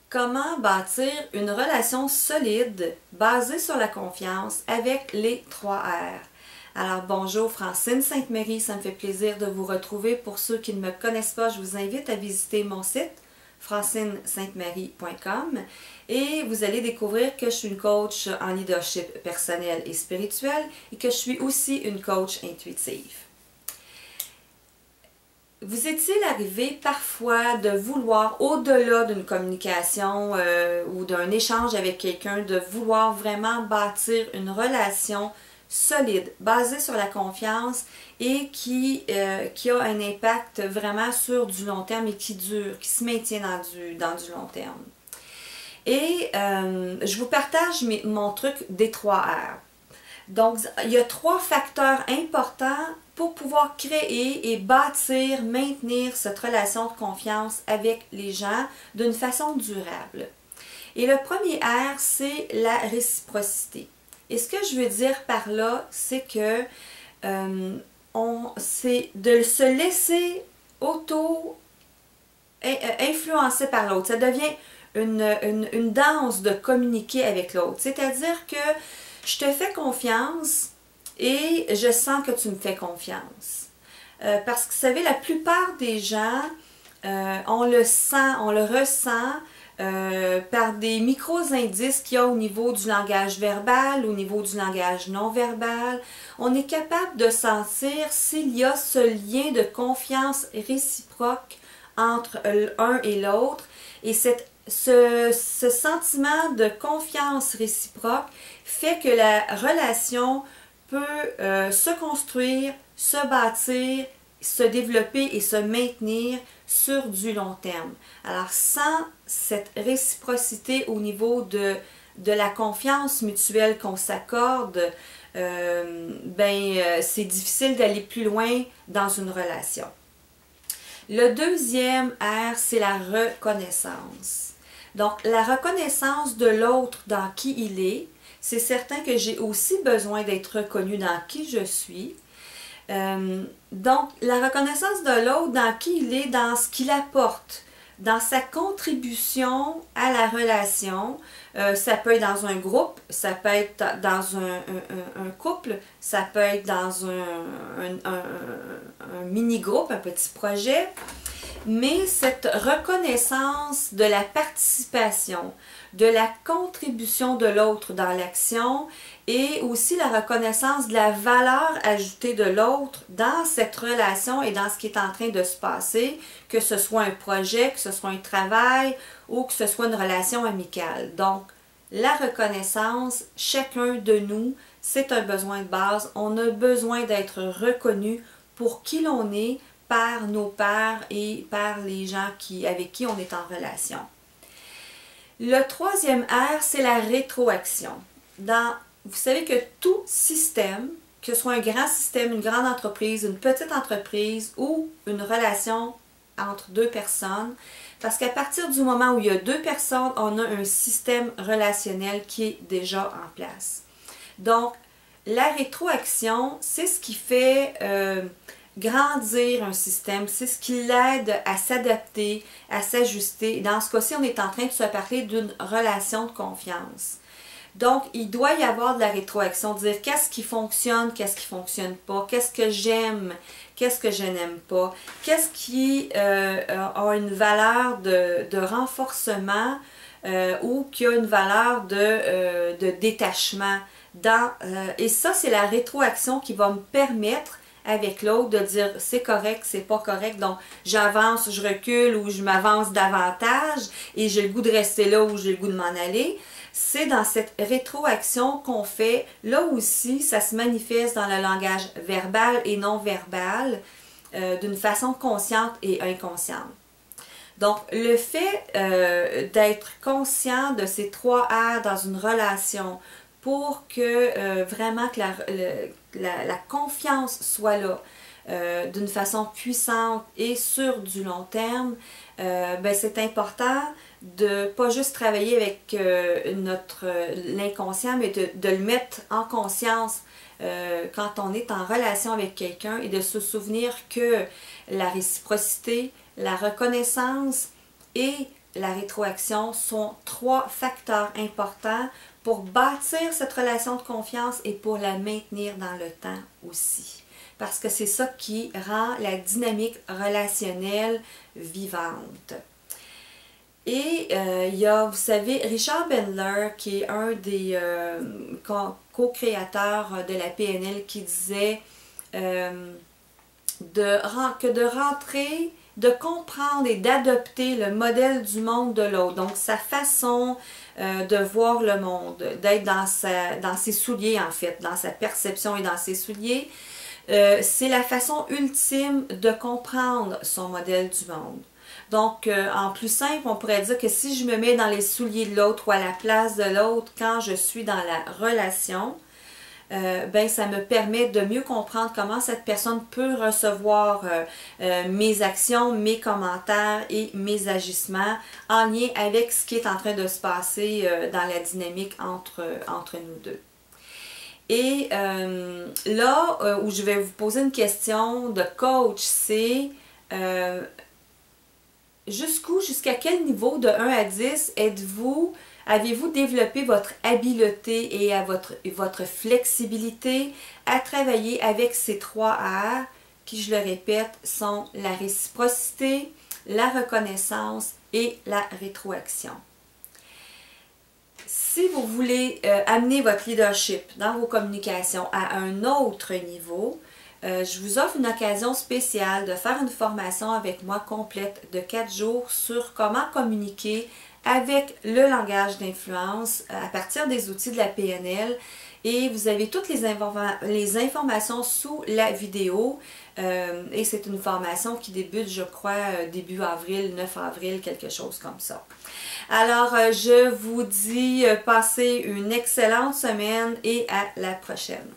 Comment bâtir une relation solide basée sur la confiance avec les 3 R? Alors bonjour Francine Sainte-Marie, ça me fait plaisir de vous retrouver. Pour ceux qui ne me connaissent pas, je vous invite à visiter mon site francinesaintemarie.com et vous allez découvrir que je suis une coach en leadership personnel et spirituel et que je suis aussi une coach intuitive. Vous est-il arrivé parfois de vouloir, au-delà d'une communication ou d'un échange avec quelqu'un, de vouloir vraiment bâtir une relation solide, basée sur la confiance et qui a un impact vraiment sur du long terme et qui dure, qui se maintient dans du long terme? Et je vous partage mon truc des 3 R. Donc, il y a 3 facteurs importants pour pouvoir créer et bâtir, maintenir cette relation de confiance avec les gens d'une façon durable. Et le premier R, c'est la réciprocité. Et ce que je veux dire par là, c'est que c'est de se laisser influencer par l'autre. Ça devient une danse de communiquer avec l'autre. C'est-à-dire que je te fais confiance et je sens que tu me fais confiance. Parce que vous savez, la plupart des gens, on le sent, on le ressent par des micro-indices qu'il y a au niveau du langage verbal, au niveau du langage non-verbal. On est capable de sentir s'il y a ce lien de confiance réciproque entre l'un et l'autre. Et ce sentiment de confiance réciproque fait que la relation peut se construire, se bâtir, se développer et se maintenir sur du long terme. Alors sans cette réciprocité au niveau de la confiance mutuelle qu'on s'accorde, c'est difficile d'aller plus loin dans une relation. Le deuxième R, c'est la reconnaissance. Donc, la reconnaissance de l'autre dans qui il est. C'est certain que j'ai aussi besoin d'être reconnue dans qui je suis. Donc, la reconnaissance de l'autre dans qui il est, dans ce qu'il apporte, dans sa contribution à la relation. Ça peut être dans un groupe, ça peut être dans un couple, ça peut être dans un mini-groupe, un petit projet. Mais cette reconnaissance de la participation, de la contribution de l'autre dans l'action et aussi la reconnaissance de la valeur ajoutée de l'autre dans cette relation et dans ce qui est en train de se passer, que ce soit un projet, que ce soit un travail ou que ce soit une relation amicale. Donc, la reconnaissance, chacun de nous, c'est un besoin de base. On a besoin d'être reconnu pour qui l'on est, par nos pairs et par les gens avec qui on est en relation. Le troisième R, c'est la rétroaction. Vous savez que tout système, que ce soit un grand système, une grande entreprise, une petite entreprise ou une relation entre 2 personnes, parce qu'à partir du moment où il y a 2 personnes, on a un système relationnel qui est déjà en place. Donc, la rétroaction, c'est ce qui fait grandir un système, c'est ce qui l'aide à s'adapter, à s'ajuster. Dans ce cas-ci, on est en train de se parler d'une relation de confiance. Donc, il doit y avoir de la rétroaction, dire qu'est-ce qui fonctionne pas, qu'est-ce que j'aime, qu'est-ce que je n'aime pas, qu'est-ce qui a une valeur de renforcement ou qui a une valeur de détachement. Et ça, c'est la rétroaction qui va me permettre avec l'autre de dire c'est correct, c'est pas correct, donc j'avance, je recule ou je m'avance davantage et j'ai le goût de rester là ou j'ai le goût de m'en aller. C'est dans cette rétroaction qu'on fait, là aussi ça se manifeste dans le langage verbal et non verbal d'une façon consciente et inconsciente. Donc le fait d'être conscient de ces 3 R dans une relation pour que vraiment que la confiance soit là d'une façon puissante et sur du long terme, c'est important de pas juste travailler avec l'inconscient, mais de le mettre en conscience quand on est en relation avec quelqu'un et de se souvenir que la réciprocité, la reconnaissance et la rétroaction sont 3 facteurs importants pour bâtir cette relation de confiance et pour la maintenir dans le temps aussi. Parce que c'est ça qui rend la dynamique relationnelle vivante. Et il y a, vous savez, Richard Bandler, qui est un des co-créateurs de la PNL, qui disait de comprendre et d'adopter le modèle du monde de l'autre. Donc, sa façon de voir le monde, d'être dans ses souliers, en fait, dans sa perception et dans ses souliers. C'est la façon ultime de comprendre son modèle du monde. Donc, en plus simple, on pourrait dire que si je me mets dans les souliers de l'autre ou à la place de l'autre quand je suis dans la relation, ben, ça me permet de mieux comprendre comment cette personne peut recevoir mes actions, mes commentaires et mes agissements en lien avec ce qui est en train de se passer dans la dynamique entre nous deux. Et là où je vais vous poser une question de coach, c'est jusqu'à quel niveau de 1 à 10 avez-vous développé votre habileté et votre flexibilité à travailler avec ces 3 R qui, je le répète, sont la réciprocité, la reconnaissance et la rétroaction. Si vous voulez amener votre leadership dans vos communications à un autre niveau, je vous offre une occasion spéciale de faire une formation avec moi complète de 4 jours sur comment communiquer avec le langage d'influence à partir des outils de la PNL. Et vous avez toutes les informations sous la vidéo. Et c'est une formation qui débute, je crois, début avril, 9 avril, quelque chose comme ça. Alors, je vous dis passez une excellente semaine et à la prochaine.